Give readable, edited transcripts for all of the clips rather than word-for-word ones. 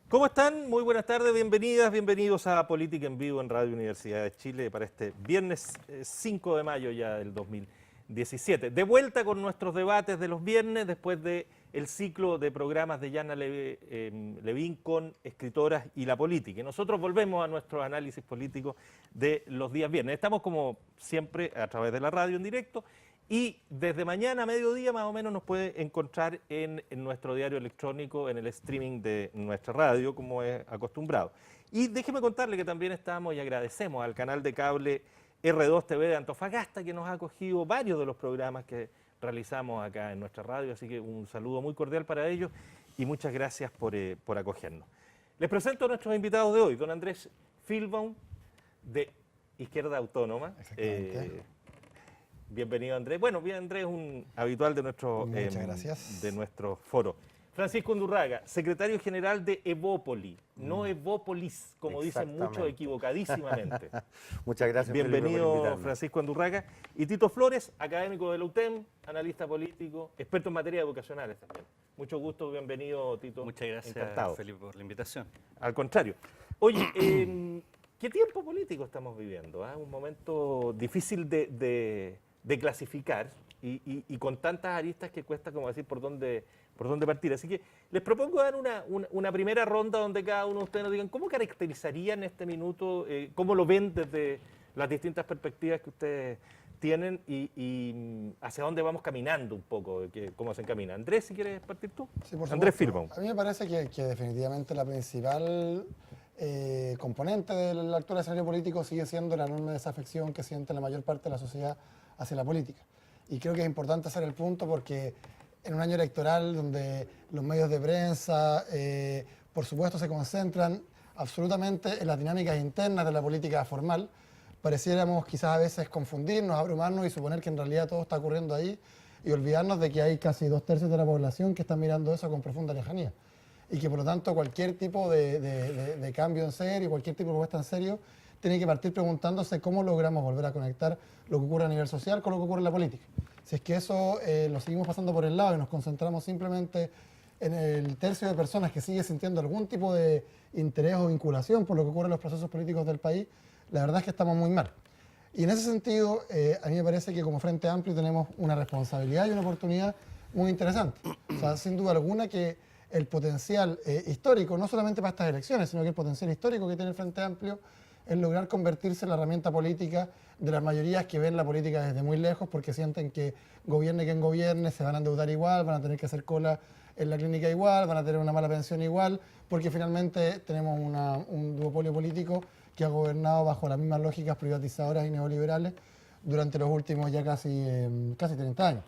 ¿Cómo están? Muy buenas tardes, bienvenidas, bienvenidos a Política en Vivo en Radio Universidad de Chile para este viernes 5 de mayo ya del 2017. De vuelta con nuestros debates de los viernes después del ciclo de programas de Yana Levin con escritoras y la política. Y nosotros volvemos a nuestro análisis político de los días viernes. Estamos como siempre a través de la radio en directo. Y desde mañana a mediodía más o menos nos puede encontrar en nuestro diario electrónico, en el streaming de nuestra radio, como es acostumbrado. Y déjeme contarle que también estamos y agradecemos al canal de cable R2 TV de Antofagasta, que nos ha acogido varios de los programas que realizamos acá en nuestra radio, así que un saludo muy cordial para ellos y muchas gracias por acogernos. Les presento a nuestros invitados de hoy, don Andrés Filbaum, de Izquierda Autónoma. Bienvenido, Andrés. Bueno, bien, Andrés es un habitual de nuestro foro. Francisco Undurraga, secretario general de Evópoli, no Evópolis, como dicen muchos equivocadísimamente. Muchas gracias. Bienvenido, Francisco Undurraga. Y Tito Flores, académico de la UTEM, analista político, experto en materia educacionales también. Mucho gusto, bienvenido, Tito. Muchas gracias, encantado. Felipe, por la invitación. Al contrario. Oye, ¿qué tiempo político estamos viviendo? Un momento difícil de clasificar y con tantas aristas que cuesta como decir por dónde partir. Así que les propongo dar una primera ronda donde cada uno de ustedes nos digan cómo caracterizarían este minuto, cómo lo ven desde las distintas perspectivas que ustedes tienen y hacia dónde vamos caminando un poco, cómo se encamina. Andrés, si quieres partir tú. Sí, por Andrés supuesto. Filbaum. A mí me parece que definitivamente la principal componente del actual escenario político sigue siendo la enorme desafección que siente la mayor parte de la sociedad hacia la política. Y creo que es importante hacer el punto porque en un año electoral donde los medios de prensa, por supuesto, se concentran absolutamente en las dinámicas internas de la política formal, pareciéramos quizás a veces confundirnos, abrumarnos y suponer que en realidad todo está ocurriendo ahí y olvidarnos de que hay casi 2/3 de la población que está mirando eso con profunda lejanía. Y que por lo tanto cualquier tipo de cambio en serio, cualquier tipo de propuesta en serio, tiene que partir preguntándose cómo logramos volver a conectar lo que ocurre a nivel social con lo que ocurre en la política. Si es que eso lo seguimos pasando por el lado y nos concentramos simplemente en el tercio de personas que sigue sintiendo algún tipo de interés o vinculación por lo que ocurre en los procesos políticos del país, la verdad es que estamos muy mal. Y en ese sentido, a mí me parece que como Frente Amplio tenemos una responsabilidad y una oportunidad muy interesante. O sea, sin duda alguna que el potencial histórico, no solamente para estas elecciones, sino que el potencial histórico que tiene el Frente Amplio es lograr convertirse en la herramienta política de las mayorías que ven la política desde muy lejos porque sienten que gobierne quien gobierne, se van a endeudar igual, van a tener que hacer cola en la clínica igual, van a tener una mala pensión igual, porque finalmente tenemos un duopolio político que ha gobernado bajo las mismas lógicas privatizadoras y neoliberales durante los últimos ya casi 30 años.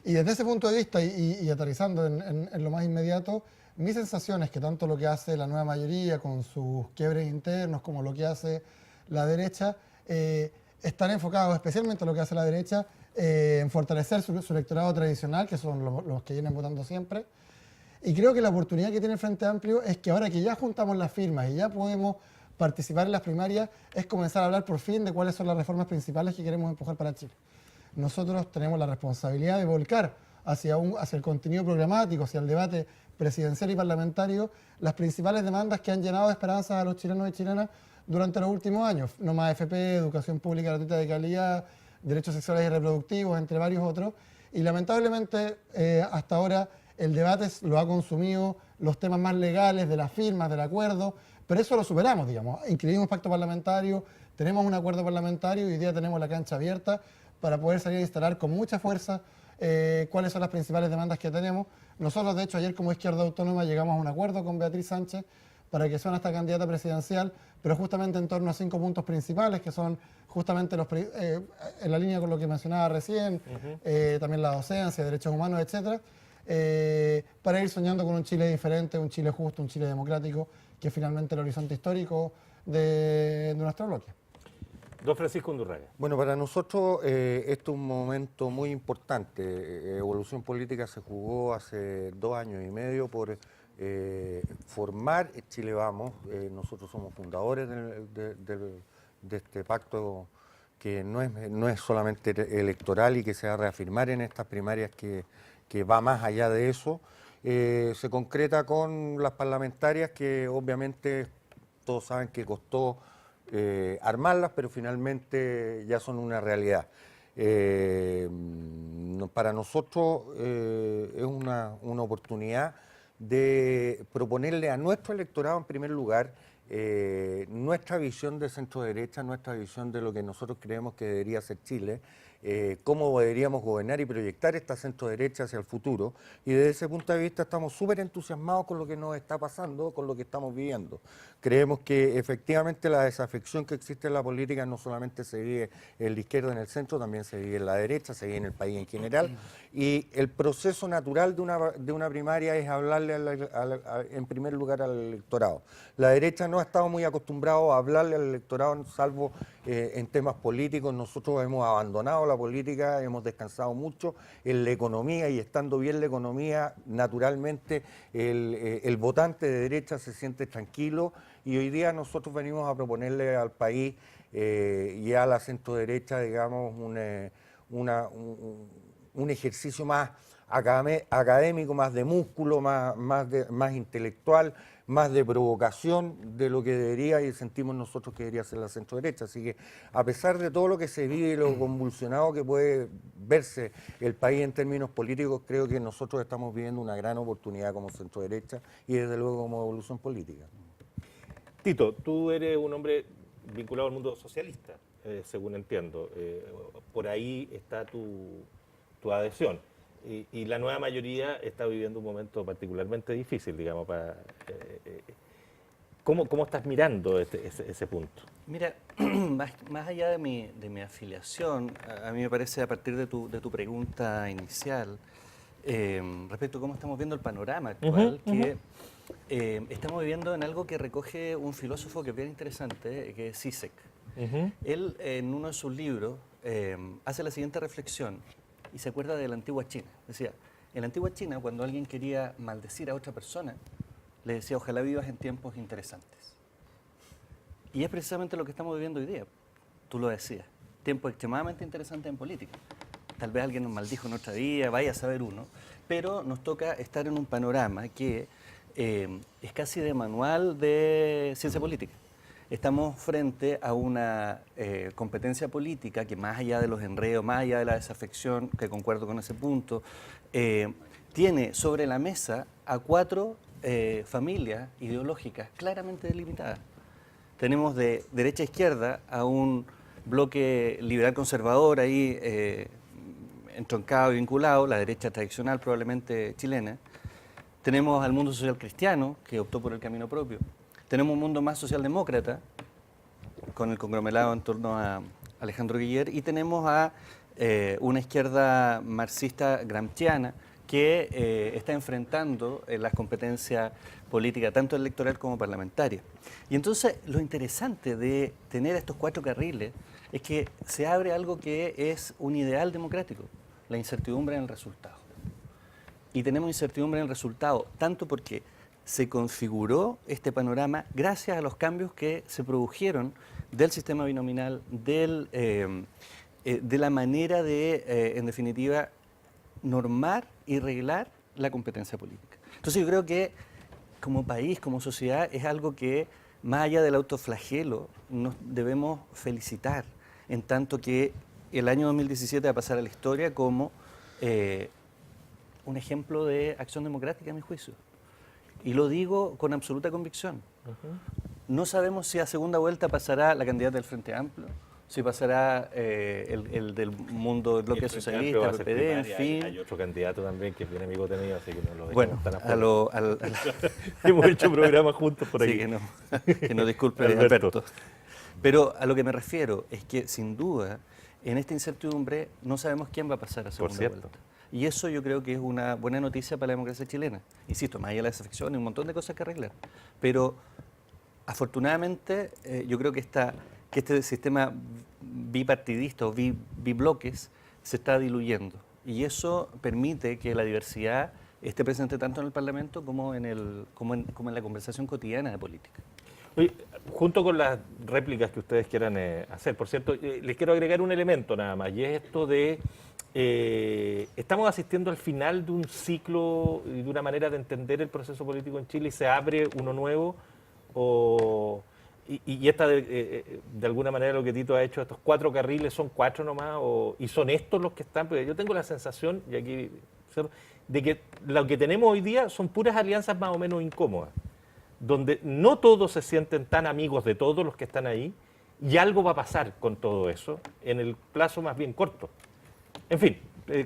Y desde ese punto de vista, y aterrizando en lo más inmediato, mi sensación es que tanto lo que hace la nueva mayoría con sus quiebres internos como lo que hace la derecha, están enfocados especialmente lo que hace la derecha en fortalecer su electorado tradicional, que son los que vienen votando siempre. Y creo que la oportunidad que tiene el Frente Amplio es que ahora que ya juntamos las firmas y ya podemos participar en las primarias, es comenzar a hablar por fin de cuáles son las reformas principales que queremos empujar para Chile. Nosotros tenemos la responsabilidad de volcar hacia el contenido programático, hacia el debate presidencial y parlamentario, las principales demandas que han llenado de esperanzas a los chilenos y chilenas durante los últimos años. No más AFP, educación pública gratuita de calidad, derechos sexuales y reproductivos, entre varios otros. Y lamentablemente hasta ahora el debate lo ha consumido los temas más legales de las firmas, del acuerdo, pero eso lo superamos, digamos. Inscribimos pacto parlamentario, tenemos un acuerdo parlamentario y hoy día tenemos la cancha abierta para poder salir a instalar con mucha fuerza cuáles son las principales demandas que tenemos. Nosotros, de hecho, ayer como Izquierda Autónoma llegamos a un acuerdo con Beatriz Sánchez para que sea nuestra candidata presidencial, pero justamente en torno a 5 puntos principales, que son justamente en la línea con lo que mencionaba recién, también la docencia, derechos humanos, etcétera, para ir soñando con un Chile diferente, un Chile justo, un Chile democrático, que es finalmente el horizonte histórico de nuestro bloque. Don Francisco Undurraga. Bueno, para nosotros esto es un momento muy importante. Evolución Política se jugó hace 2 años y medio por formar Chile Vamos. Nosotros somos fundadores de este pacto que no es solamente electoral y que se va a reafirmar en estas primarias que va más allá de eso. se concreta con las parlamentarias que obviamente todos saben que costó armarlas, pero finalmente ya son una realidad. Para nosotros es una oportunidad de proponerle a nuestro electorado en primer lugar nuestra visión de centro derecha, nuestra visión de lo que nosotros creemos que debería ser Chile, cómo deberíamos gobernar y proyectar esta centro derecha hacia el futuro, y desde ese punto de vista estamos súper entusiasmados con lo que nos está pasando, con lo que estamos viviendo. Creemos que efectivamente la desafección que existe en la política no solamente se vive en la izquierda, en el centro, también se vive en la derecha, se vive en el país en general, y el proceso natural de una primaria es hablarle en primer lugar al electorado. La derecha no ha estado muy acostumbrado a hablarle al electorado, salvo en temas políticos. Nosotros hemos abandonado la política, hemos descansado mucho en la economía, y estando bien la economía, naturalmente el votante de derecha se siente tranquilo, y hoy día nosotros venimos a proponerle al país y a la centro derecha, digamos, un ejercicio más académico, más de músculo, más intelectual, más de provocación de lo que debería y sentimos nosotros que debería ser la centro derecha. Así que a pesar de todo lo que se vive y lo convulsionado que puede verse el país en términos políticos, creo que nosotros estamos viviendo una gran oportunidad como centro derecha y desde luego como evolución política. Tito, tú eres un hombre vinculado al mundo socialista, según entiendo. Por ahí está tu adhesión. Y la nueva mayoría está viviendo un momento particularmente difícil, digamos. ¿Cómo estás mirando ese punto? Mira, más allá de mi afiliación, a mí me parece, a partir de tu pregunta inicial, respecto a cómo estamos viendo el panorama actual, que estamos viviendo en algo que recoge un filósofo que es bien interesante, que es Zizek. Él, en uno de sus libros, hace la siguiente reflexión y se acuerda de la antigua China. Decía, en la antigua China, cuando alguien quería maldecir a otra persona, le decía, ojalá vivas en tiempos interesantes. Y es precisamente lo que estamos viviendo hoy día. Tú lo decías, tiempos extremadamente interesantes en política. Tal vez alguien nos maldijo en otra día, vaya a saber uno, pero nos toca estar en un panorama que es casi de manual de ciencia política. Estamos frente a una competencia política que, más allá de los enredos, más allá de la desafección, que concuerdo con ese punto, tiene sobre la mesa a 4 familias ideológicas claramente delimitadas. Tenemos de derecha a izquierda a un bloque liberal conservador ahí entroncado y vinculado, la derecha tradicional probablemente chilena. Tenemos al mundo social cristiano, que optó por el camino propio. Tenemos un mundo más socialdemócrata, con el conglomerado en torno a Alejandro Guiller, y tenemos a una izquierda marxista gramsciana que está enfrentando las competencias políticas, tanto electoral como parlamentaria. Y entonces lo interesante de tener estos 4 carriles es que se abre algo que es un ideal democrático, la incertidumbre en el resultado. Y tenemos incertidumbre en el resultado, tanto porque se configuró este panorama gracias a los cambios que se produjeron del sistema binominal, de la manera de, en definitiva, normar y reglar la competencia política. Entonces yo creo que como país, como sociedad, es algo que, más allá del autoflagelo, nos debemos felicitar, en tanto que el año 2017 va a pasar a la historia como un ejemplo de acción democrática, a mi juicio. Y lo digo con absoluta convicción. No sabemos si a segunda vuelta pasará la candidata del Frente Amplio, si pasará el del mundo del bloque socialista, PPD, en fin. Hay otro candidato también que es bien amigo mío, así que no lo bueno, tan afuera. Hemos hecho programas juntos por aquí. Sí, que no disculpe, Alberto. Pero a lo que me refiero es que, sin duda, en esta incertidumbre no sabemos quién va a pasar a segunda vuelta. Y eso yo creo que es una buena noticia para la democracia chilena. Insisto, más allá de la desafección y un montón de cosas que arreglar. Pero afortunadamente yo creo que este sistema bipartidista o bibloques se está diluyendo. Y eso permite que la diversidad esté presente tanto en el Parlamento como en la conversación cotidiana de política. Oye, junto con las réplicas que ustedes quieran hacer, por cierto, les quiero agregar un elemento nada más, y es esto de ¿estamos asistiendo al final de un ciclo y de una manera de entender el proceso político en Chile y se abre uno nuevo? Y esta, de alguna manera, lo que Tito ha hecho, estos 4 carriles, ¿son 4 nomás? ¿Y son estos los que están? Porque yo tengo la sensación, y aquí, de que lo que tenemos hoy día son puras alianzas más o menos incómodas, donde no todos se sienten tan amigos de todos los que están ahí, y algo va a pasar con todo eso en el plazo más bien corto. En fin,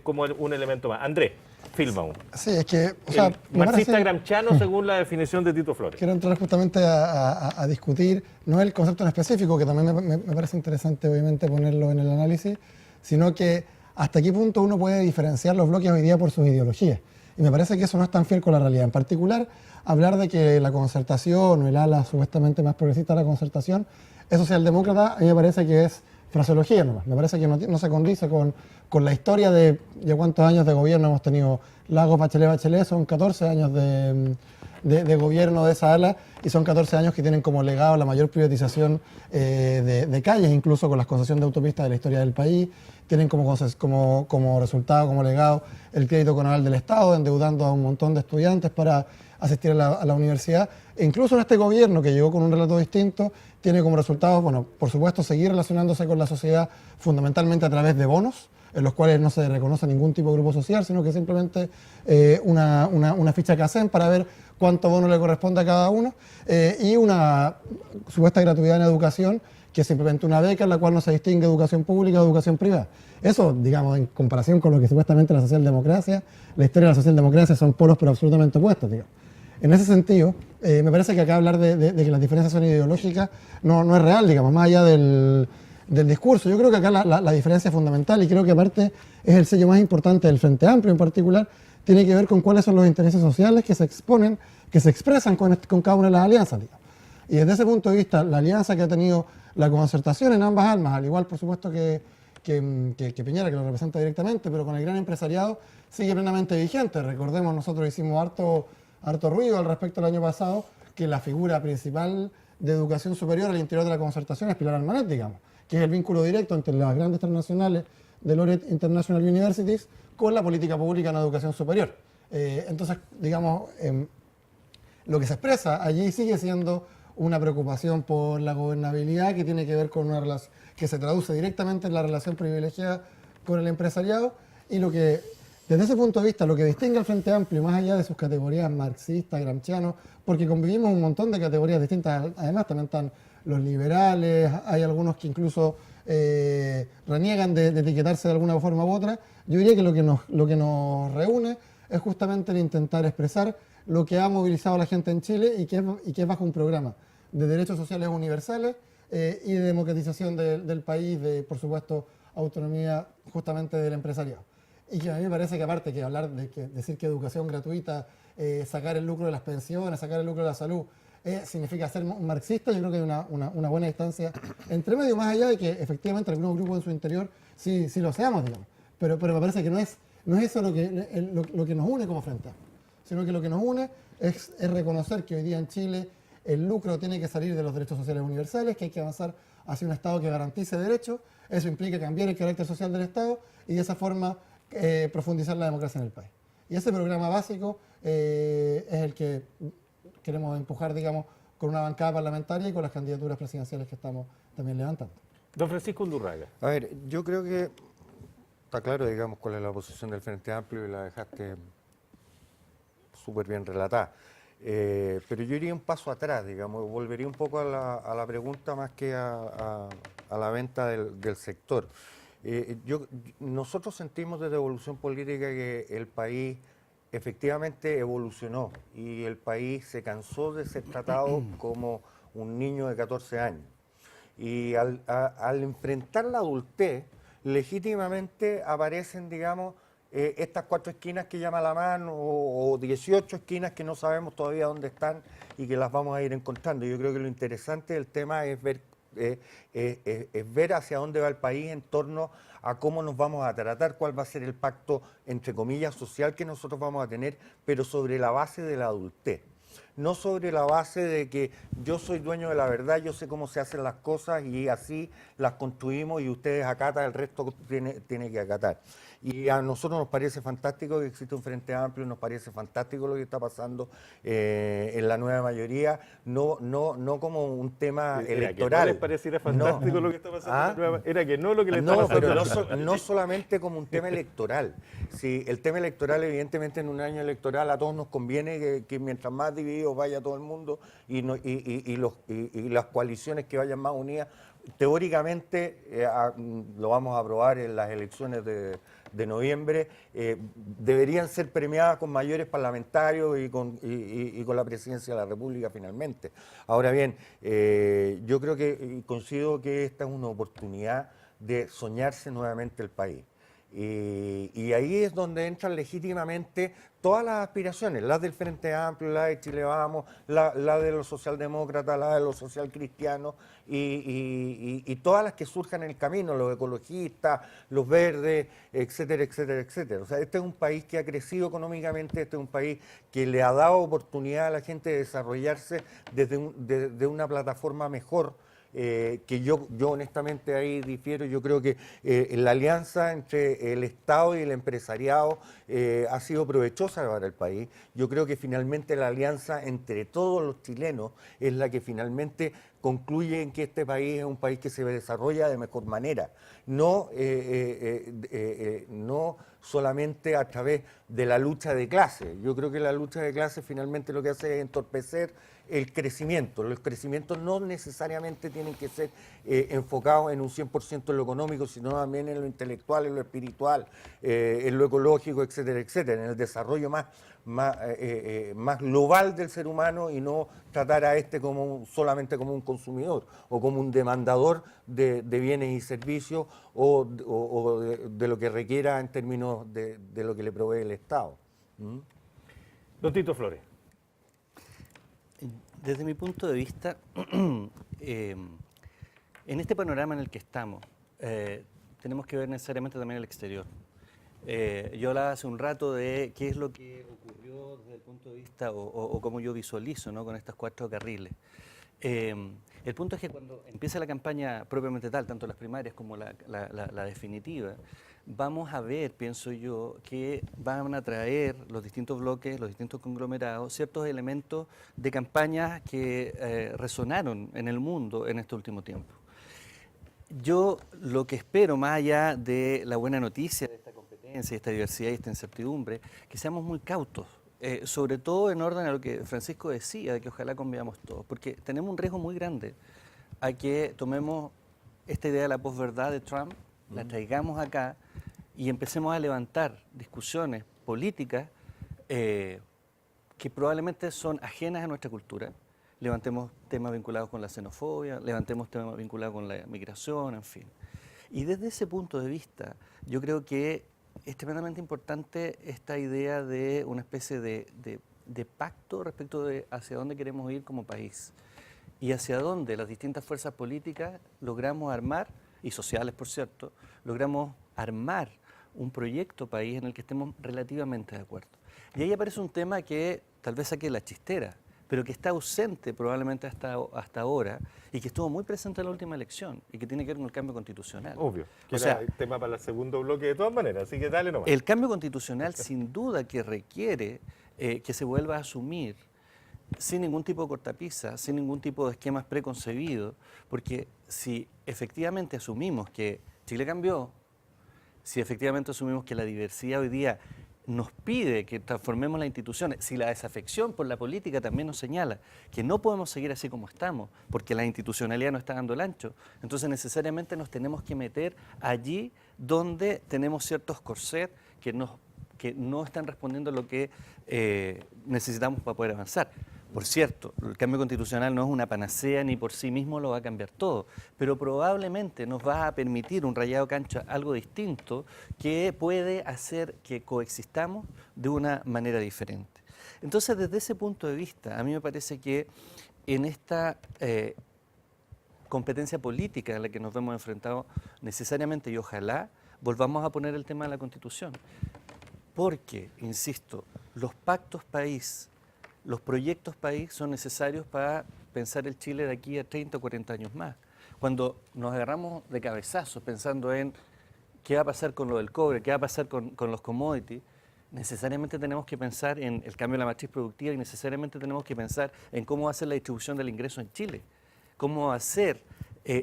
como un elemento más. Andrés, Filmau. Sí, es que, o sea, me marxista parece- gramsciano según la definición de Tito Flores. Quiero entrar justamente a discutir, no el concepto en específico, que también me parece interesante obviamente ponerlo en el análisis, sino que hasta qué punto uno puede diferenciar los bloques hoy día por sus ideologías. Y me parece que eso no es tan fiel con la realidad. En particular, hablar de que la concertación o el ala supuestamente más progresista de la concertación es socialdemócrata, a mí me parece que es fraseología nomás. Me parece que no se condice con la historia de cuántos años de gobierno hemos tenido Lagos, Bachelet, son 14 años de gobierno de esa ala y son 14 años que tienen como legado la mayor privatización de calles, incluso con las concesiones de autopistas de la historia del país. Tienen como resultado, como legado, el crédito conal del Estado, endeudando a un montón de estudiantes para asistir a la universidad. E incluso en este gobierno, que llegó con un relato distinto, tiene como resultado, bueno, por supuesto, seguir relacionándose con la sociedad fundamentalmente a través de bonos, en los cuales no se reconoce ningún tipo de grupo social, sino que simplemente una ficha que hacen para ver cuánto bono le corresponde a cada uno, y una supuesta gratuidad en educación, que es simplemente una beca en la cual no se distingue educación pública o educación privada. Eso, digamos, en comparación con lo que supuestamente la socialdemocracia, la historia de la socialdemocracia son polos pero absolutamente opuestos, digamos. En ese sentido, me parece que acá hablar de que las diferencias son ideológicas no es real, digamos, más allá del discurso. Yo creo que acá la diferencia fundamental, y creo que aparte es el sello más importante del Frente Amplio en particular, tiene que ver con cuáles son los intereses sociales que se exponen, que se expresan con cada una de las alianzas, digamos. Y desde ese punto de vista, la alianza que ha tenido la concertación en ambas almas, al igual por supuesto que Piñera, que lo representa directamente, pero con el gran empresariado, sigue plenamente vigente. Recordemos, nosotros hicimos harto ruido al respecto el año pasado, que la figura principal de educación superior al interior de la concertación es Pilar Almanet, digamos, que es el vínculo directo entre las grandes transnacionales de Laureate International Universities con la política pública en educación superior. Entonces, digamos, lo que se expresa allí sigue siendo una preocupación por la gobernabilidad que tiene que ver con una relación que se traduce directamente en la relación privilegiada con el empresariado, y lo que, desde ese punto de vista, lo que distingue al Frente Amplio, más allá de sus categorías marxistas, gramscianos, porque convivimos un montón de categorías distintas, además también están los liberales, hay algunos que incluso reniegan de etiquetarse de alguna forma u otra. Yo diría que lo que nos reúne es justamente el intentar expresar lo que ha movilizado a la gente en Chile y que es bajo un programa de derechos sociales universales y de democratización del país, de, por supuesto, autonomía justamente del empresariado. Y que a mí me parece que aparte que hablar decir que educación gratuita, sacar el lucro de las pensiones, sacar el lucro de la salud, significa ser un marxista, yo creo que hay una buena distancia entre medio, más allá de que efectivamente algunos grupos en su interior sí lo seamos, digamos. Pero me parece que no es eso lo que nos une como Frente Amplio, sino que lo que nos une es reconocer que hoy día en Chile el lucro tiene que salir de los derechos sociales universales, que hay que avanzar hacia un Estado que garantice derechos. Eso implica cambiar el carácter social del Estado y de esa forma profundizar la democracia en el país. Y ese programa básico es el que queremos empujar, digamos, con una bancada parlamentaria y con las candidaturas presidenciales que estamos también levantando. Don Francisco Undurraga. A ver, yo creo que está claro, digamos, cuál es la posición del Frente Amplio y la dejaste súper bien relatada. Pero yo iría un paso atrás, digamos, volvería un poco a la pregunta más que a la venta del sector. Nosotros sentimos desde Evolución Política que el país efectivamente evolucionó y el país se cansó de ser tratado como un niño de 14 años. Y al enfrentar la adultez, legítimamente aparecen, digamos, estas 4 esquinas que llama la mano o 18 esquinas que no sabemos todavía dónde están y que las vamos a ir encontrando. Yo creo que lo interesante del tema es ver hacia dónde va el país en torno a cómo nos vamos a tratar, cuál va a ser el pacto, entre comillas, social que nosotros vamos a tener, pero sobre la base de la adultez. no sobre la base de que yo soy dueño de la verdad, yo sé cómo se hacen las cosas y así las construimos y ustedes acatan, el resto tiene que acatar. Y a nosotros nos parece fantástico que existe un Frente Amplio, nos parece fantástico lo que está pasando en la nueva mayoría, no como un tema electoral. ¿Que no les pareciera fantástico lo que está pasando en la nueva? Era que no lo que les está No, pasando. pero no solamente como un tema electoral. Sí, el tema electoral, evidentemente, en un año electoral a todos nos conviene que mientras más divididos vaya todo el mundo y las coaliciones que vayan más unidas, teóricamente lo vamos a aprobar en las elecciones de noviembre, deberían ser premiadas con mayores parlamentarios y con la presidencia de la República finalmente. Ahora bien, yo creo que y coincido que esta es una oportunidad de soñarse nuevamente el país. Y ahí es donde entran legítimamente todas las aspiraciones, las del Frente Amplio, la de Chile Vamos, la de los socialdemócratas, la de los socialcristianos y todas las que surjan en el camino, los ecologistas, los verdes, etcétera, etcétera, etcétera. O sea, este es un país que ha crecido económicamente, este es un país que le ha dado oportunidad a la gente de desarrollarse desde una plataforma mejor. Que yo honestamente ahí difiero, yo creo que la alianza entre el Estado y el empresariado ha sido provechosa para el país. Yo creo que finalmente la alianza entre todos los chilenos es la que finalmente concluye en que este país es un país que se desarrolla de mejor manera, no solamente a través de la lucha de clases. Yo creo que la lucha de clases finalmente lo que hace es entorpecer el crecimiento. Los crecimientos no necesariamente tienen que ser enfocados en un 100% en lo económico, sino también en lo intelectual, en lo espiritual, en lo ecológico, etcétera, etcétera, en el desarrollo más global del ser humano y no tratar a este solamente como un consumidor o como un demandador de bienes y servicios o de lo que requiera en términos de lo que le provee el Estado. Don Tito Flores. Desde mi punto de vista, en este panorama en el que estamos, tenemos que ver necesariamente también el exterior. Yo hablaba hace un rato de qué es lo que ocurrió desde el punto de vista o cómo yo visualizo, ¿no?, con estos 4 carriles. El punto es que cuando empieza la campaña propiamente tal, tanto las primarias como la definitiva, vamos a ver, pienso yo, que van a traer los distintos bloques, los distintos conglomerados, ciertos elementos de campañas que resonaron en el mundo en este último tiempo. Yo lo que espero, más allá de la buena noticia de esta competencia, esta diversidad y esta incertidumbre, que seamos muy cautos. Sobre todo en orden a lo que Francisco decía, de que ojalá conveamos todos, porque tenemos un riesgo muy grande a que tomemos esta idea de la posverdad de Trump, la traigamos acá y empecemos a levantar discusiones políticas que probablemente son ajenas a nuestra cultura. Levantemos temas vinculados con la xenofobia, levantemos temas vinculados con la migración, en fin. Y desde ese punto de vista, yo creo que es tremendamente importante esta idea de una especie de pacto respecto de hacia dónde queremos ir como país y hacia dónde las distintas fuerzas políticas logramos armar, y sociales por cierto, logramos armar un proyecto país en el que estemos relativamente de acuerdo. Y ahí aparece un tema que tal vez saque la chistera, pero que está ausente probablemente hasta ahora y que estuvo muy presente en la última elección y que tiene que ver con el cambio constitucional. Obvio, que o sea, era tema para el segundo bloque de todas maneras, así que dale nomás. El cambio constitucional sin duda que requiere que se vuelva a asumir sin ningún tipo de cortapisa, sin ningún tipo de esquemas preconcebidos, porque si efectivamente asumimos que Chile cambió, si efectivamente asumimos que la diversidad hoy día nos pide que transformemos las instituciones, si la desafección por la política también nos señala que no podemos seguir así como estamos, porque la institucionalidad no está dando el ancho, entonces necesariamente nos tenemos que meter allí donde tenemos ciertos corsets que no están respondiendo a lo que necesitamos para poder avanzar. Por cierto, el cambio constitucional no es una panacea ni por sí mismo lo va a cambiar todo, pero probablemente nos va a permitir un rayado cancha algo distinto que puede hacer que coexistamos de una manera diferente. Entonces, desde ese punto de vista, a mí me parece que en esta competencia política a la que nos vemos enfrentados necesariamente y ojalá volvamos a poner el tema de la Constitución. Porque, insisto, los pactos país los proyectos país son necesarios para pensar el Chile de aquí a 30 o 40 años más. Cuando nos agarramos de cabezazos pensando en qué va a pasar con lo del cobre, qué va a pasar con los commodities, necesariamente tenemos que pensar en el cambio de la matriz productiva y necesariamente tenemos que pensar en cómo va a ser la distribución del ingreso en Chile, cómo va a ser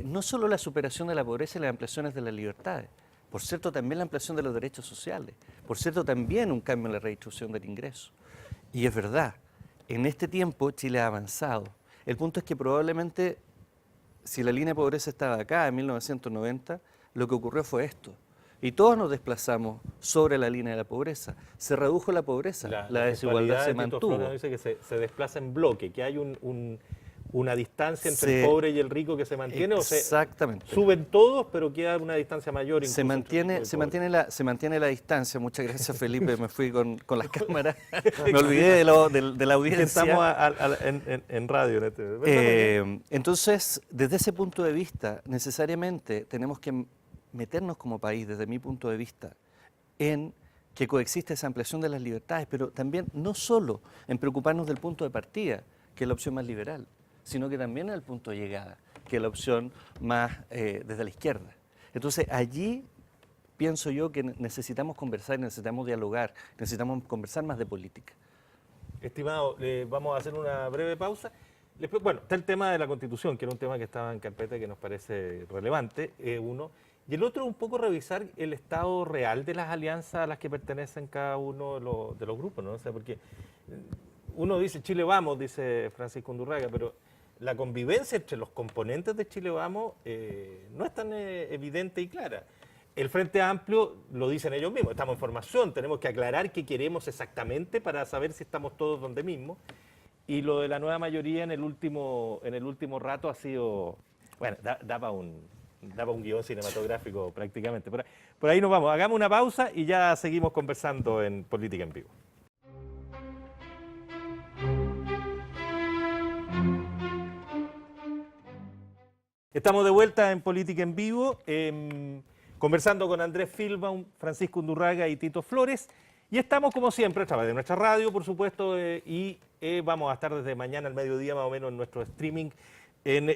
no solo la superación de la pobreza y las ampliaciones de las libertades, por cierto también la ampliación de los derechos sociales, por cierto también un cambio en la redistribución del ingreso. Y es verdad, en este tiempo Chile ha avanzado. El punto es que probablemente si la línea de pobreza estaba acá en 1990, lo que ocurrió fue esto. Y todos nos desplazamos sobre la línea de la pobreza. Se redujo la pobreza, la desigualdad se mantuvo. Dice que se desplaza en bloque, que hay una distancia entre el pobre y el rico que se mantiene. Exactamente. O suben todos, pero queda una distancia mayor. Se mantiene la distancia. Muchas gracias, Felipe. Me fui con las cámaras. Me olvidé de la audiencia. Estamos en radio. Entonces, desde ese punto de vista, necesariamente tenemos que meternos como país, desde mi punto de vista, en que coexiste esa ampliación de las libertades, pero también no solo en preocuparnos del punto de partida, que es la opción más liberal, sino que también en el punto de llegada, que es la opción más desde la izquierda. Entonces allí pienso yo que necesitamos conversar, necesitamos dialogar, necesitamos conversar más de política. Estimado, vamos a hacer una breve pausa. Después, bueno, está el tema de la Constitución, que era un tema que estaba en carpeta y que nos parece relevante, uno. Y el otro, un poco revisar el estado real de las alianzas a las que pertenecen cada uno de los grupos, ¿no? O sea, porque uno dice Chile Vamos, dice Francisco Undurraga, pero la convivencia entre los componentes de Chile Vamos no es tan evidente y clara. El Frente Amplio lo dicen ellos mismos, estamos en formación, tenemos que aclarar qué queremos exactamente para saber si estamos todos donde mismo. Y lo de la nueva mayoría en el último rato ha sido, bueno, daba un guión cinematográfico prácticamente. Por ahí nos vamos, hagamos una pausa y ya seguimos conversando en Política en Vivo. Estamos de vuelta en Política en Vivo, conversando con Andrés Filbaum, Francisco Undurraga y Tito Flores. Y estamos, como siempre, a través de nuestra radio, por supuesto, y vamos a estar desde mañana al mediodía, más o menos, en nuestro streaming, en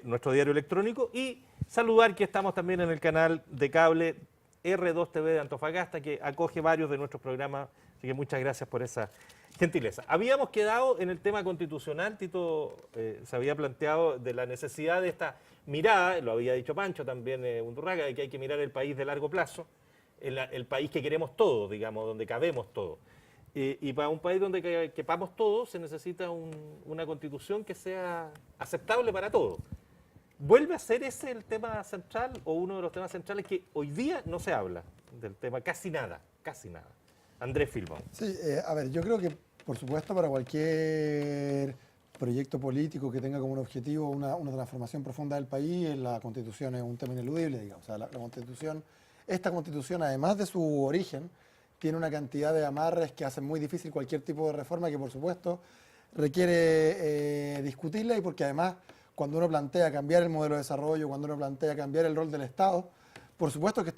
nuestro diario electrónico. Y saludar que estamos también en el canal de cable R2 TV de Antofagasta, que acoge varios de nuestros programas. Así que muchas gracias por esa gentileza. Habíamos quedado en el tema constitucional, Tito se había planteado de la necesidad de esta mirada, lo había dicho Pancho también Undurraga, de que hay que mirar el país de largo plazo, el país que queremos todos, digamos, donde cabemos todos. Y para un país donde quepamos todos se necesita una constitución que sea aceptable para todos. ¿Vuelve a ser ese el tema central o uno de los temas centrales que hoy día no se habla del tema? Casi nada, casi nada. Andrés Filbaum. Sí, a ver, yo creo que, por supuesto, para cualquier proyecto político que tenga como un objetivo una transformación profunda del país, la Constitución es un tema ineludible, digamos. O sea, la Constitución, esta Constitución, además de su origen, tiene una cantidad de amarres que hacen muy difícil cualquier tipo de reforma que, por supuesto, requiere discutirla, y porque además, cuando uno plantea cambiar el modelo de desarrollo, cuando uno plantea cambiar el rol del Estado, por supuesto que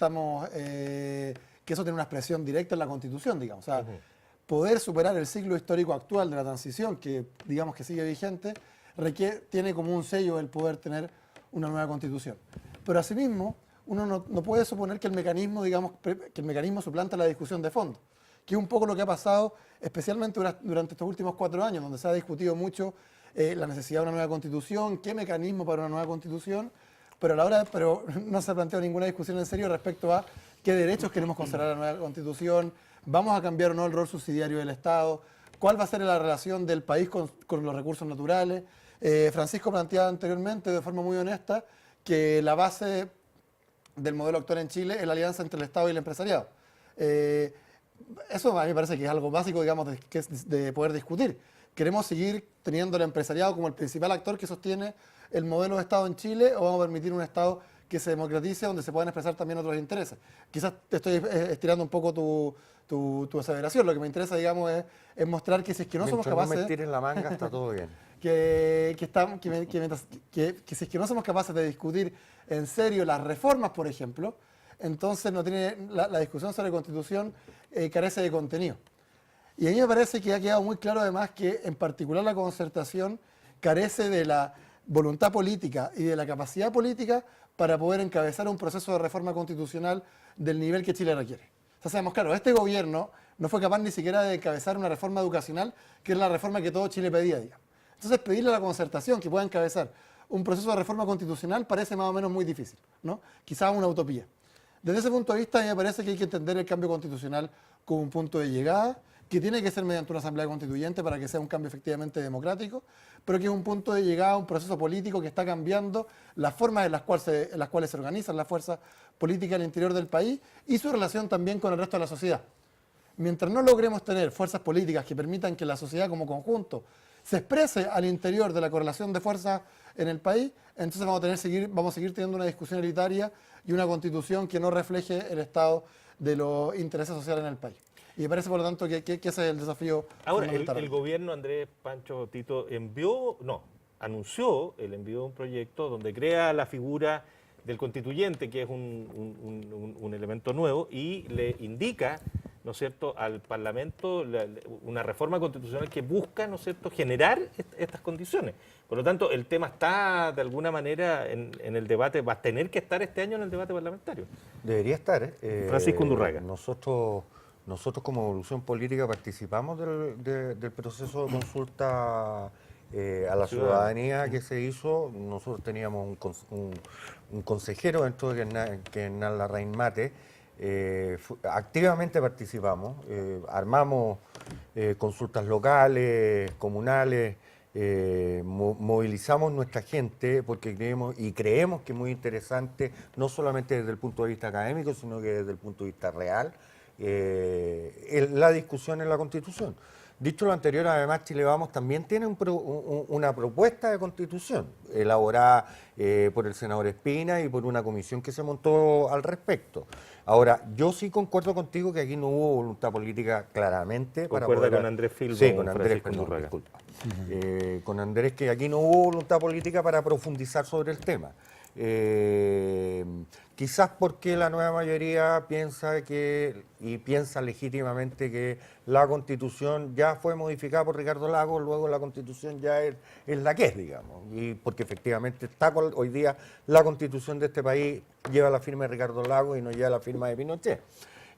que eso tiene una expresión directa en la Constitución, digamos. O sea, poder superar el ciclo histórico actual de la transición, que digamos que sigue vigente, tiene como un sello el poder tener una nueva Constitución. Pero asimismo, uno no puede suponer que el mecanismo, suplanta la discusión de fondo, que es un poco lo que ha pasado, especialmente durante estos últimos 4 años, donde se ha discutido mucho la necesidad de una nueva Constitución, qué mecanismo para una nueva Constitución, pero no se ha planteado ninguna discusión en serio respecto a qué derechos queremos conservar en la nueva Constitución, vamos a cambiar o no el rol subsidiario del Estado, cuál va a ser la relación del país con los recursos naturales. Francisco planteaba anteriormente, de forma muy honesta, que la base del modelo actual en Chile es la alianza entre el Estado y el empresariado. Eso a mí me parece que es algo básico, digamos, de poder discutir. ¿Queremos seguir teniendo el empresariado como el principal actor que sostiene el modelo de Estado en Chile, o vamos a permitir un Estado que se democratice, donde se puedan expresar también otros intereses? Quizás te estoy estirando un poco tu aseveración. Lo que me interesa, digamos, es mostrar que si es que no somos capaces... no me tiren la manga, está todo bien. Que si es que no somos capaces de discutir en serio las reformas, por ejemplo, entonces la discusión sobre Constitución carece de contenido. Y a mí me parece que ha quedado muy claro además que en particular la concertación carece de la voluntad política y de la capacidad política para poder encabezar un proceso de reforma constitucional del nivel que Chile requiere. O sea, sabemos, claro, este gobierno no fue capaz ni siquiera de encabezar una reforma educacional, que es la reforma que todo Chile pedía, digamos. Entonces, pedirle a la concertación que pueda encabezar un proceso de reforma constitucional parece más o menos muy difícil, ¿no? Quizás una utopía. Desde ese punto de vista, a mí me parece que hay que entender el cambio constitucional como un punto de llegada, que tiene que ser mediante una asamblea constituyente para que sea un cambio efectivamente democrático, pero que es un punto de llegada a un proceso político que está cambiando las formas en las cuales se organizan las fuerzas políticas al interior del país y su relación también con el resto de la sociedad. Mientras no logremos tener fuerzas políticas que permitan que la sociedad como conjunto se exprese al interior de la correlación de fuerzas en el país, entonces vamos a seguir teniendo una discusión elitaria y una constitución que no refleje el estado de los intereses sociales en el país. Y me parece, por lo tanto, que ese es el desafío Ahora, fundamental. el gobierno, Andrés, Pancho, Tito, anunció el envío de un proyecto donde crea la figura del constituyente, que es un elemento nuevo, y le indica, ¿no es cierto?, al Parlamento una reforma constitucional que busca, ¿no es cierto?, generar estas condiciones. Por lo tanto, el tema está, de alguna manera, en el debate, va a tener que estar este año en el debate parlamentario. Debería estar. Francisco Undurraga. Nosotros como Evolución Política participamos del proceso de consulta a la ciudadanía que se hizo. Nosotros teníamos un consejero dentro de que es Larraín Mate. Activamente participamos, armamos consultas locales, comunales, movilizamos nuestra gente porque creemos que es muy interesante, no solamente desde el punto de vista académico, sino que desde el punto de vista real, la discusión en la Constitución. Dicho lo anterior, además, Chile Vamos también tiene una propuesta de constitución elaborada por el senador Espina y por una comisión que se montó al respecto. Ahora, yo sí concuerdo contigo que aquí no hubo voluntad política claramente. ¿Concuerda con Andrés Filbo? Sí, con Andrés, Francisco perdón, Undurraga. disculpa. Con Andrés, que aquí no hubo voluntad política para profundizar sobre el tema. Quizás porque la nueva mayoría piensa legítimamente que la Constitución ya fue modificada por Ricardo Lagos, luego la Constitución ya es la que es, digamos, y porque efectivamente hoy día la Constitución de este país lleva la firma de Ricardo Lagos y no lleva la firma de Pinochet.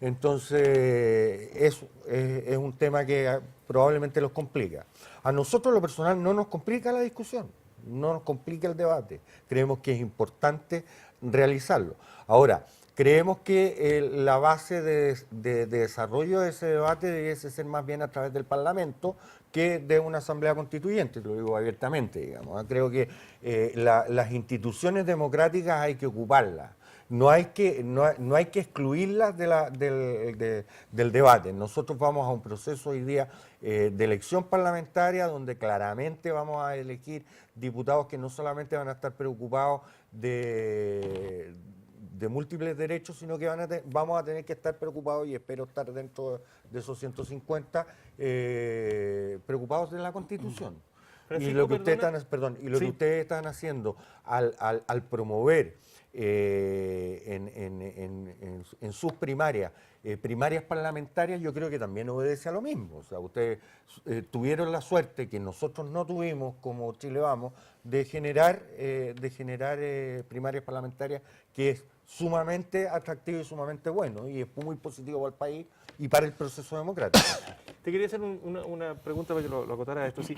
Entonces, es un tema que probablemente los complica. A nosotros, lo personal, no nos complica la discusión, no nos complica el debate. Creemos que es importante realizarlo. Ahora, creemos que la base de desarrollo de ese debate debiese ser más bien a través del Parlamento que de una asamblea constituyente, lo digo abiertamente, digamos. Creo que las instituciones democráticas hay que ocuparlas. No hay que excluirlas del debate. Nosotros vamos a un proceso hoy día de elección parlamentaria donde claramente vamos a elegir diputados que no solamente van a estar preocupados de múltiples derechos, sino que vamos a tener que estar preocupados, y espero estar dentro de esos 150, preocupados de la Constitución. Francisco, Y lo que Sí. ustedes están haciendo al promover en sus primarias parlamentarias, yo creo que también obedece a lo mismo. O sea, ustedes tuvieron la suerte que nosotros no tuvimos como Chile Vamos de generar primarias parlamentarias, que es sumamente atractivo y sumamente bueno, y es muy positivo para el país y para el proceso democrático. Te quería hacer una pregunta para que lo acotara esto. Sí.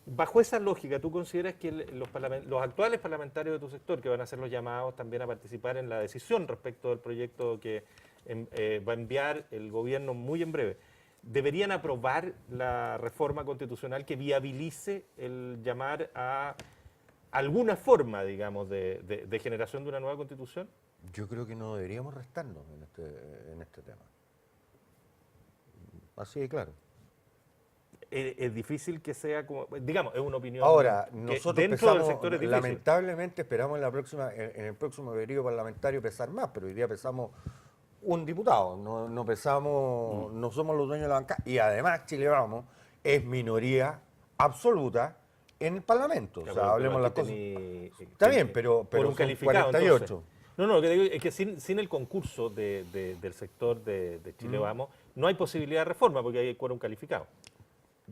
Bajo esa lógica, ¿tú consideras que los actuales parlamentarios de tu sector, que van a ser los llamados también a participar en la decisión respecto del proyecto que va a enviar el gobierno muy en breve, deberían aprobar la reforma constitucional que viabilice el llamar a alguna forma, digamos, de generación de una nueva constitución? Yo creo que no deberíamos restarnos en este tema. Así de claro. Es difícil que sea como, digamos, es una opinión. Ahora, que nosotros dentro del sector es difícil. lamentablemente esperamos en el próximo periodo parlamentario pesar más, pero hoy día pesamos un diputado, no pesamos, no somos los dueños de la banca, y además Chile Vamos es minoría absoluta en el Parlamento. O sea, hablemos las cosas. Está bien, pero por un son calificado, 48. entonces. No, lo que digo es que sin el concurso del sector de Chile Vamos, no hay posibilidad de reforma porque hay quórum calificado.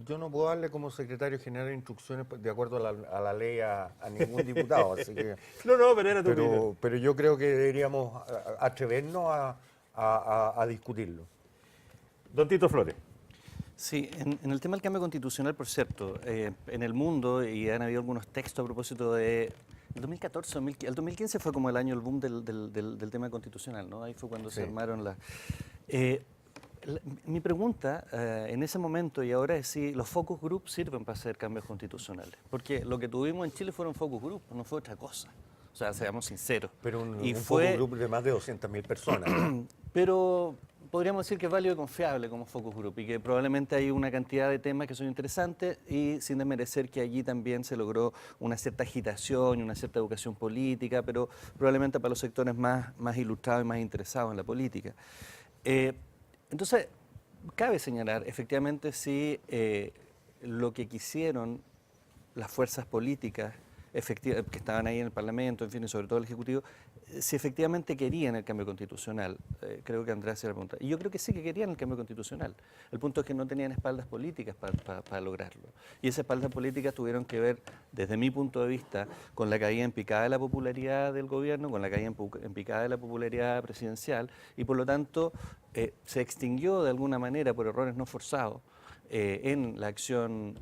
Yo no puedo darle como secretario general instrucciones de acuerdo a la ley a ningún diputado, así que... No, pero era tu opinión. Pero yo creo que deberíamos atrevernos a discutirlo. Don Tito Flores. Sí, en el tema del cambio constitucional, por cierto, en el mundo, y han habido algunos textos a propósito de... El 2014, el 2015 fue como el año, el boom del tema constitucional, ¿no? Ahí fue cuando se armaron las... mi pregunta en ese momento y ahora es si los focus group sirven para hacer cambios constitucionales. Porque lo que tuvimos en Chile fueron focus group, no fue otra cosa. O sea, seamos sinceros. Pero un fue focus group de más de 200.000 personas. Pero podríamos decir que es válido y confiable como focus group y que probablemente hay una cantidad de temas que son interesantes y sin desmerecer que allí también se logró una cierta agitación y una cierta educación política, pero probablemente para los sectores más ilustrados y más interesados en la política. Entonces, cabe señalar efectivamente si lo que quisieron las fuerzas políticas que estaban ahí en el Parlamento, en fin, y sobre todo el Ejecutivo, si efectivamente querían el cambio constitucional. Creo que Andrea se la pregunta. Y yo creo que sí que querían el cambio constitucional. El punto es que no tenían espaldas políticas para lograrlo. Y esas espaldas políticas tuvieron que ver, desde mi punto de vista, con la caída en picada de la popularidad del gobierno, con la caída en picada de la popularidad presidencial, y por lo tanto se extinguió de alguna manera, por errores no forzados, en la acción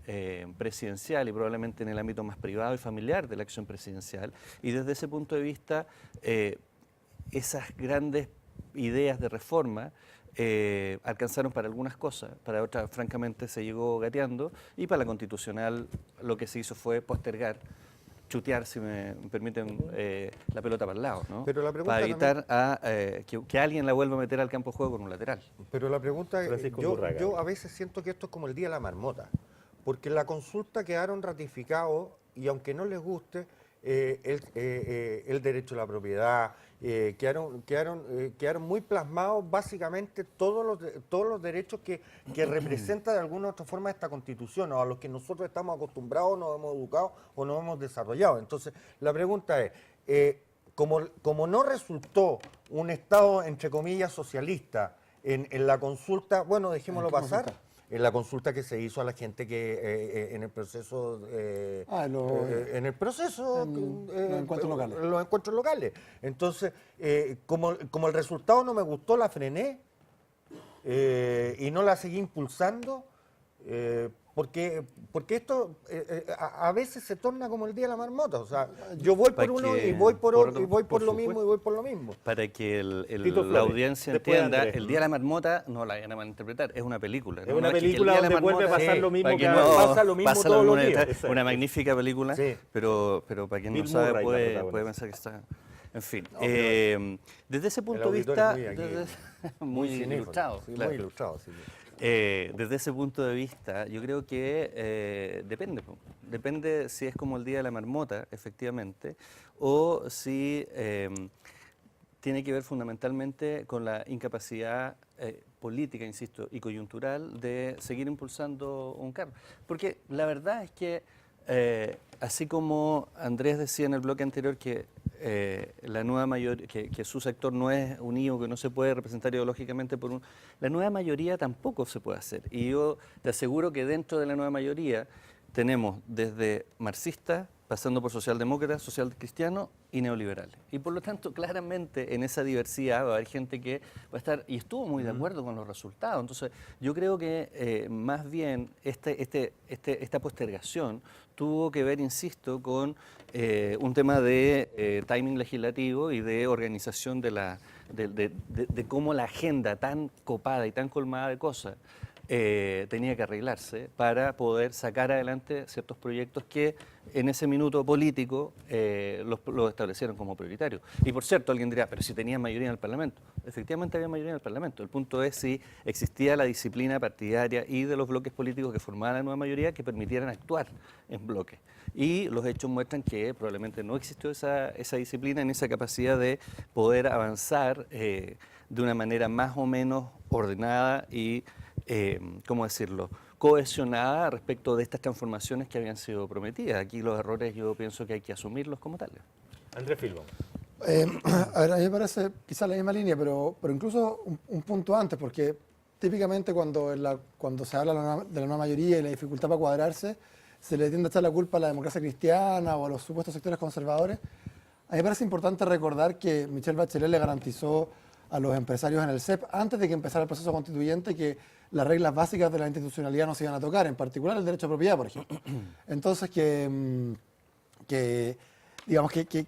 presidencial y probablemente en el ámbito más privado y familiar de la acción presidencial. Y desde ese punto de vista, esas grandes ideas de reforma alcanzaron para algunas cosas, para otras francamente se llegó gateando, y para la constitucional lo que se hizo fue postergar, chutear, si me permiten, la pelota para el lado, ¿no? Pero la pregunta para evitar que alguien la vuelva a meter al campo de juego con un lateral. Pero la pregunta es, Francisco yo Zurraga. a veces siento que esto es como el día de la marmota, porque en la consulta quedaron ratificados, y aunque no les guste, el derecho a la propiedad, quedaron muy plasmados básicamente todos los derechos que representa de alguna u otra forma esta Constitución, o a los que nosotros estamos acostumbrados, nos hemos educado o nos hemos desarrollado. Entonces, la pregunta es, como no resultó un Estado, entre comillas, socialista en la consulta, bueno, dejémoslo pasar. En la consulta que se hizo a la gente que en el proceso en los encuentros locales. Entonces, como el resultado no me gustó, la frené y no la seguí impulsando, porque esto a veces se torna como el día de la marmota. O sea, yo voy por uno y voy por otro, y voy por lo mismo y voy por lo mismo. Para que Tito Flores, la audiencia después entienda, Andrés. el Día de la Marmota no la vayan a malinterpretar, es una película. Es ¿no? una No que el película Día de la donde vuelve a Marmota- pasar lo mismo para que no- pasa lo mismo pasa todos los una- días. Una Exacto. magnífica película, Sí. pero para quien Bill no sabe Murray la puede protagoniza. pensar que está... En fin, No, pero desde ese punto de auditor vista... es muy aquí, muy cinéfilo, ilustrado. sí, claro. muy ilustrado, sí. Desde ese punto de vista, yo creo que depende si es como el Día de la Marmota, efectivamente, o si tiene que ver fundamentalmente con la incapacidad política, insisto, y coyuntural de seguir impulsando un cambio. Porque la verdad es que, así como Andrés decía en el bloque anterior que la nueva mayoría, que su sector no es unido, que no se puede representar ideológicamente la nueva mayoría tampoco se puede hacer. Y yo te aseguro que dentro de la nueva mayoría tenemos desde marxistas, pasando por socialdemócratas, socialcristianos y neoliberales. Y por lo tanto, claramente en esa diversidad va a haber gente que va a estar, y estuvo muy de acuerdo con los resultados. Entonces, yo creo que más bien esta postergación tuvo que ver, insisto, con un tema de timing legislativo y de organización de cómo la agenda tan copada y tan colmada de cosas tenía que arreglarse para poder sacar adelante ciertos proyectos que en ese minuto político los establecieron como prioritarios. Y por cierto, alguien dirá, pero si tenían mayoría en el Parlamento. Efectivamente había mayoría en el Parlamento. El punto es si existía la disciplina partidaria y de los bloques políticos que formaban la nueva mayoría que permitieran actuar en bloque. Y los hechos muestran que probablemente no existió esa disciplina ni esa capacidad de poder avanzar de una manera más o menos ordenada y ¿cómo decirlo?, cohesionada respecto de estas transformaciones que habían sido prometidas. Aquí los errores yo pienso que hay que asumirlos como tales. Andrés Filbon. A ver, a mí me parece quizá la misma línea, pero incluso un punto antes, porque típicamente cuando se habla de la nueva mayoría y la dificultad para cuadrarse, se le tiende a echar la culpa a la democracia cristiana o a los supuestos sectores conservadores. A mí me parece importante recordar que Michelle Bachelet le garantizó a los empresarios en el CEP, antes de que empezara el proceso constituyente, que las reglas básicas de la institucionalidad no se iban a tocar, en particular el derecho a propiedad, por ejemplo. Entonces, digamos que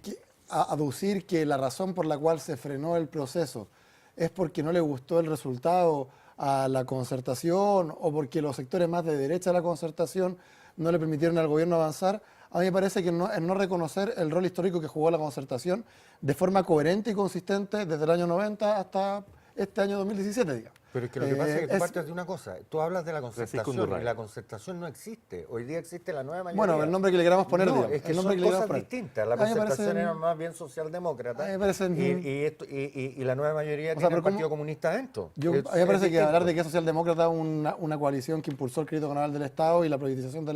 aducir que la razón por la cual se frenó el proceso es porque no le gustó el resultado a la concertación o porque los sectores más de derecha de la concertación no le permitieron al gobierno avanzar, a mí me parece que es no reconocer el rol histórico que jugó la concertación de forma coherente y consistente desde el año 90 hasta este año 2017, digamos. Pero es que lo que pasa es que tú partes de una cosa. Tú hablas de la concertación Undurraga. y la concertación no existe. Hoy día existe la nueva mayoría. Bueno, el nombre que le queramos poner, No, digamos, es que el nombre son que le queramos cosas poner. distintas. La A mí me concertación parece- era más bien socialdemócrata a mí me parece- y la nueva mayoría O sea, tiene pero el Partido ¿cómo? Comunista adentro. A mí me parece que hablar de que es socialdemócrata una coalición que impulsó el crédito canal del Estado y la privatización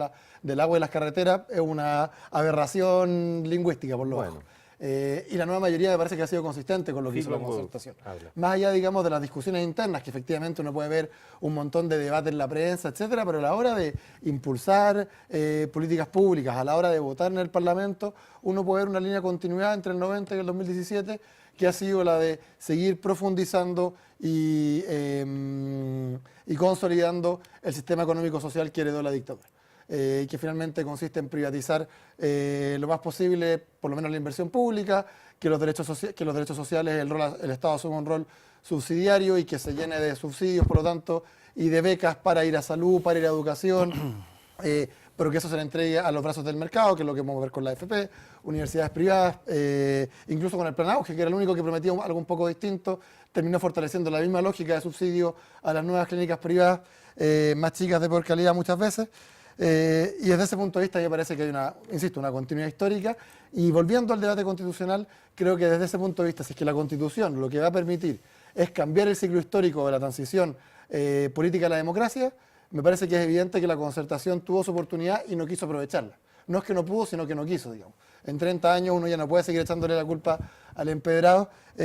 del agua y las carreteras es una aberración lingüística, por lo Bueno. bajo. Y la nueva mayoría me parece que ha sido consistente con lo que hizo la Longo concertación. habla. Más allá, digamos, de las discusiones internas, que efectivamente uno puede ver un montón de debate en la prensa, etcétera, pero a la hora de impulsar políticas públicas, a la hora de votar en el Parlamento, uno puede ver una línea de continuidad entre el 90 y el 2017, que ha sido la de seguir profundizando y consolidando el sistema económico-social que heredó la dictadura. Que finalmente consiste en privatizar lo más posible, por lo menos la inversión pública, que los derechos sociales, el Estado asume un rol subsidiario y que se llene de subsidios, por lo tanto, y de becas para ir a salud, para ir a educación, pero que eso se le entregue a los brazos del mercado, que es lo que vamos a ver con la AFP, universidades privadas, incluso con el Plan Auge, que era el único que prometía algo un poco distinto, terminó fortaleciendo la misma lógica de subsidio a las nuevas clínicas privadas, más chicas de peor calidad muchas veces. Y desde ese punto de vista me parece que hay una continuidad histórica. Y volviendo al debate constitucional, creo que desde ese punto de vista, si es que la Constitución lo que va a permitir es cambiar el ciclo histórico de la transición política a la democracia, me parece que es evidente que la concertación tuvo su oportunidad y no quiso aprovecharla. No es que no pudo, sino que no quiso, digamos. En 30 años uno ya no puede seguir echándole la culpa al empedrado. Y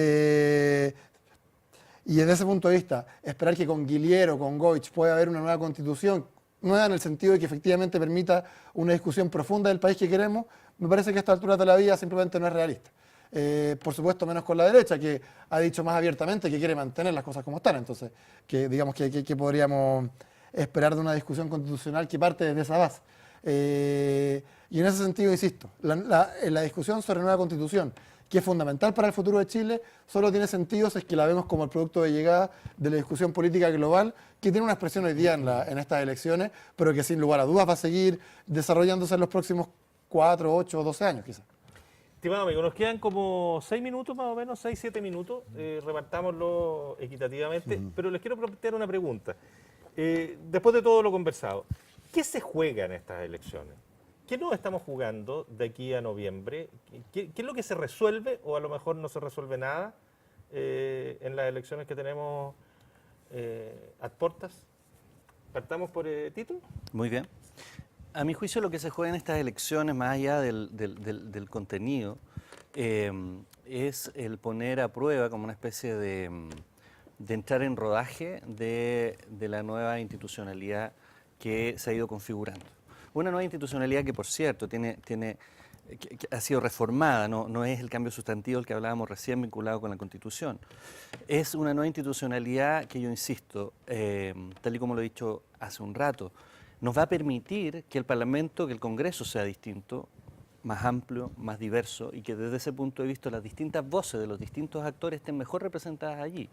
desde ese punto de vista, esperar que con Guillier o con Goich pueda haber una nueva constitución, nueva en el sentido de que efectivamente permita una discusión profunda del país que queremos, me parece que a esta altura de la vida simplemente no es realista. Por supuesto, menos con la derecha, que ha dicho más abiertamente que quiere mantener las cosas como están. Entonces, que digamos que podríamos esperar de una discusión constitucional que parte desde esa base. Y en ese sentido, insisto, la discusión sobre nueva constitución, que es fundamental para el futuro de Chile, solo tiene sentido si es que la vemos como el producto de llegada de la discusión política global, que tiene una expresión hoy día en estas elecciones, pero que sin lugar a dudas va a seguir desarrollándose en los próximos 4, 8 o 12 años quizás. Estimado amigo, nos quedan como 6 minutos más o menos, 6, 7 minutos, repartámoslo equitativamente, pero les quiero plantear una pregunta. Después de todo lo conversado, ¿qué se juega en estas elecciones? ¿Qué nos estamos jugando de aquí a noviembre? ¿Qué es lo que se resuelve o a lo mejor no se resuelve nada en las elecciones que tenemos ad portas? ¿Partamos por Tito? Muy bien. A mi juicio lo que se juega en estas elecciones, más allá del contenido, es el poner a prueba como una especie de entrar en rodaje de la nueva institucionalidad que se ha ido configurando. Una nueva institucionalidad que, por cierto, que ha sido reformada, no es el cambio sustantivo del que hablábamos recién vinculado con la Constitución. Es una nueva institucionalidad que yo insisto, tal y como lo he dicho hace un rato, nos va a permitir que el Parlamento, que el Congreso sea distinto, más amplio, más diverso y que desde ese punto de vista las distintas voces de los distintos actores estén mejor representadas allí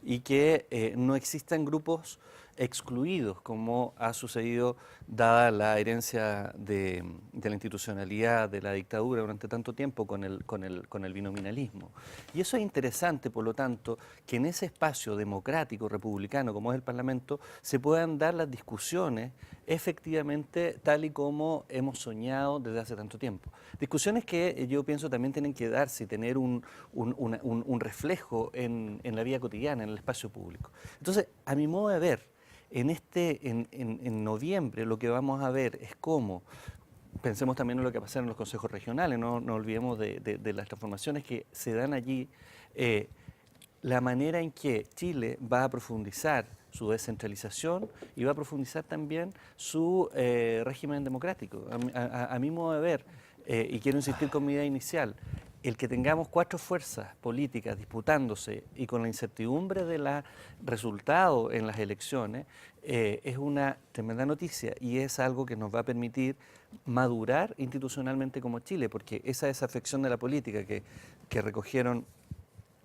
y que no existan grupos excluidos como ha sucedido dada la herencia de la institucionalidad de la dictadura durante tanto tiempo con el binominalismo. Y eso es interesante, por lo tanto, que en ese espacio democrático, republicano, como es el Parlamento, se puedan dar las discusiones efectivamente tal y como hemos soñado desde hace tanto tiempo. Discusiones que yo pienso también tienen que darse y tener un reflejo en la vida cotidiana, en el espacio público. Entonces, a mi modo de ver, en noviembre lo que vamos a ver es cómo pensemos también en lo que pasa en los consejos regionales, no olvidemos de las transformaciones que se dan allí. La manera en que Chile va a profundizar su descentralización y va a profundizar también su régimen democrático. A mi modo de ver, y quiero insistir con mi idea inicial, el que tengamos 4 fuerzas políticas disputándose y con la incertidumbre de los resultados en las elecciones es una tremenda noticia y es algo que nos va a permitir madurar institucionalmente como Chile, porque esa desafección de la política que recogieron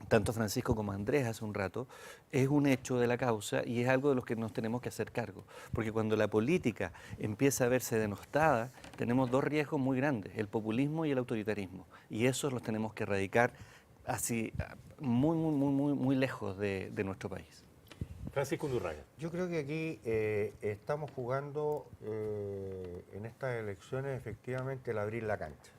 tanto Francisco como Andrés hace un rato, es un hecho de la causa y es algo de los que nos tenemos que hacer cargo. Porque cuando la política empieza a verse denostada, tenemos 2 riesgos muy grandes, el populismo y el autoritarismo. Y esos los tenemos que erradicar así muy lejos de nuestro país. Francisco Undurraga. Yo creo que aquí estamos jugando en estas elecciones efectivamente el abrir la cancha.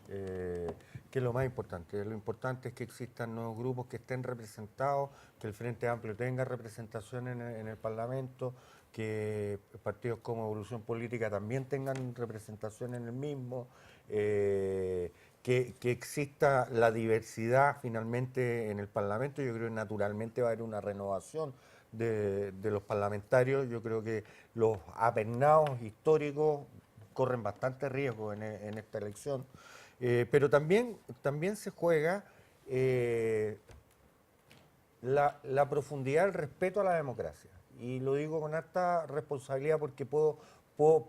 Que es lo más importante. Lo importante es que existan nuevos grupos que estén representados, que el Frente Amplio tenga representación en el Parlamento, que partidos como Evolución Política también tengan representación en el mismo, que exista la diversidad finalmente en el Parlamento. Yo creo que naturalmente va a haber una renovación de los parlamentarios. Yo creo que los apernados históricos corren bastante riesgo en esta elección. Pero también se juega la profundidad del respeto a la democracia. Y lo digo con harta responsabilidad porque puedo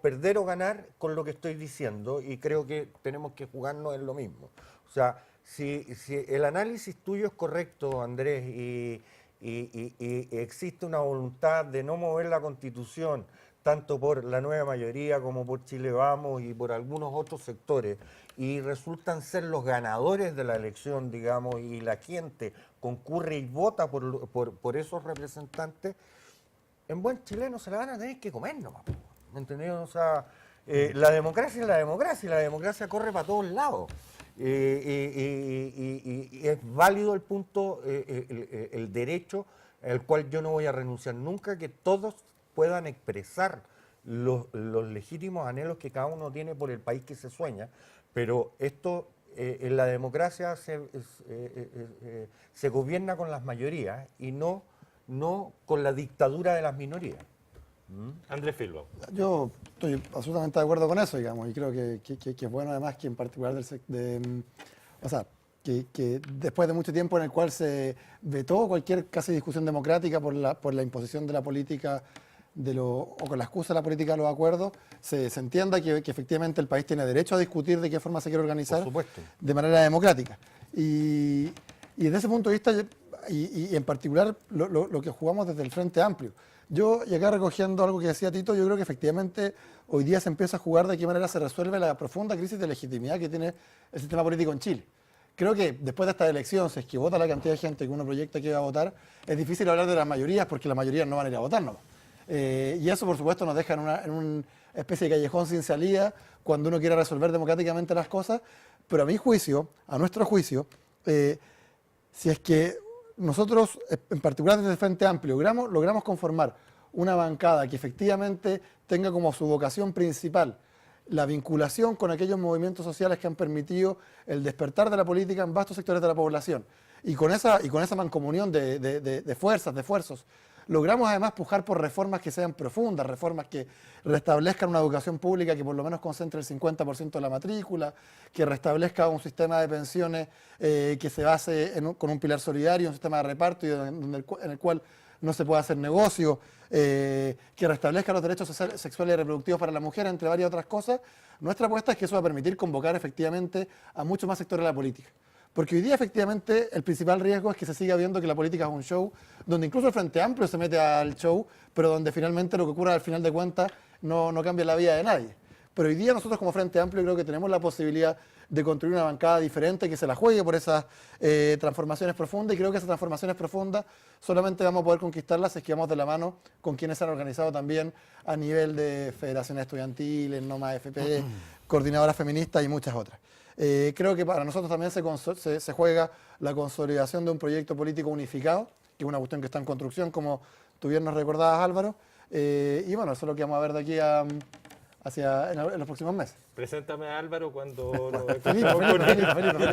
perder o ganar con lo que estoy diciendo y creo que tenemos que jugarnos en lo mismo. O sea, si el análisis tuyo es correcto, Andrés, y existe una voluntad de no mover la Constitución, tanto por la nueva mayoría como por Chile Vamos y por algunos otros sectores, y resultan ser los ganadores de la elección, digamos, y la gente concurre y vota por esos representantes, en buen chileno se la van a tener que comer nomás, ¿me entendés? O sea, la democracia es la democracia, y la democracia corre para todos lados. Y es válido el punto, el derecho al cual yo no voy a renunciar nunca, que todos puedan expresar los legítimos anhelos que cada uno tiene por el país que se sueña, pero esto en la democracia se gobierna con las mayorías y no con la dictadura de las minorías. Andrés Filbao. Yo estoy absolutamente de acuerdo con eso, digamos, y creo que es bueno además que en particular que después de mucho tiempo en el cual se vetó cualquier casi discusión democrática por la imposición de la política o con la excusa de la política de los acuerdos, se entienda que efectivamente el país tiene derecho a discutir de qué forma se quiere organizar de manera democrática. Y desde ese punto de vista, y en particular lo que jugamos desde el Frente Amplio, yo llegué recogiendo algo que decía Tito. Yo creo que efectivamente hoy día se empieza a jugar de qué manera se resuelve la profunda crisis de legitimidad que tiene el sistema político en Chile. Creo que después de esta elección, si es que vota la cantidad de gente que uno proyecta que va a votar, es difícil hablar de las mayorías porque las mayorías no van a ir a votar, ¿no? Y eso, por supuesto, nos deja en una especie de callejón sin salida cuando uno quiere resolver democráticamente las cosas. Pero a mi juicio, a nuestro juicio, si es que nosotros, en particular desde el Frente Amplio, logramos conformar una bancada que efectivamente tenga como su vocación principal la vinculación con aquellos movimientos sociales que han permitido el despertar de la política en vastos sectores de la población, y con esa mancomunión de fuerzas, de esfuerzos, logramos además pujar por reformas que sean profundas, reformas que restablezcan una educación pública que por lo menos concentre el 50% de la matrícula, que restablezca un sistema de pensiones que se base con un pilar solidario, un sistema de reparto en el cual no se puede hacer negocio, que restablezca los derechos sexuales y reproductivos para la mujer, entre varias otras cosas. Nuestra apuesta es que eso va a permitir convocar efectivamente a muchos más sectores de la política. Porque hoy día efectivamente el principal riesgo es que se siga viendo que la política es un show, donde incluso el Frente Amplio se mete al show, pero donde finalmente lo que ocurra al final de cuentas no cambia la vida de nadie. Pero hoy día nosotros como Frente Amplio creo que tenemos la posibilidad de construir una bancada diferente que se la juegue por esas transformaciones profundas, y creo que esas transformaciones profundas solamente vamos a poder conquistarlas si es que vamos de la mano con quienes se han organizado también a nivel de federaciones estudiantiles, NOMA FP, coordinadoras feministas y muchas otras. Creo que para nosotros también se juega la consolidación de un proyecto político unificado, que es una cuestión que está en construcción, como tú bien nos recordabas, Álvaro. Y bueno, eso es lo que vamos a ver de aquí a en los próximos meses. Preséntame a Álvaro cuando lo Felipe,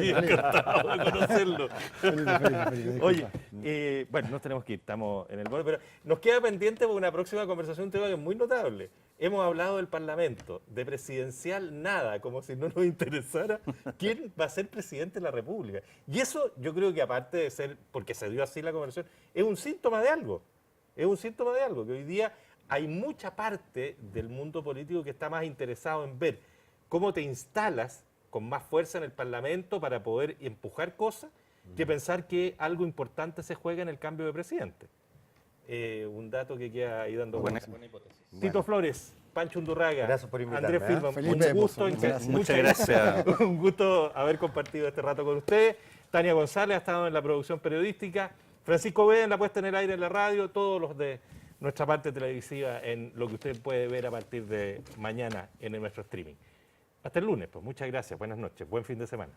encantado de conocerlo. Felipe, Oye, disculpa. bueno, nos tenemos que ir, estamos en el borde, pero nos queda pendiente por una próxima conversación un tema que es muy notable. Hemos hablado del Parlamento, de presidencial nada, como si no nos interesara quién va a ser presidente de la República. Y eso yo creo que aparte de ser, porque se dio así la conversación, es un síntoma de algo. Es un síntoma de algo, que hoy día hay mucha parte del mundo político que está más interesado en ver cómo te instalas con más fuerza en el Parlamento para poder empujar cosas, que pensar que algo importante se juega en el cambio de presidente. Un dato que queda ahí dando vueltas. Tito Flores, Pancho Undurraga, Gracias por invitarme, Andrés Filman, Felipe, un gusto, muchas gracias. Muchas gracias. un gusto haber compartido este rato con ustedes. Tania González ha estado en la producción periodística, Francisco Bea en la puesta en el aire en la radio, todos los de nuestra parte televisiva en lo que usted puede ver a partir de mañana en nuestro streaming. Hasta el lunes, pues muchas gracias, buenas noches, buen fin de semana.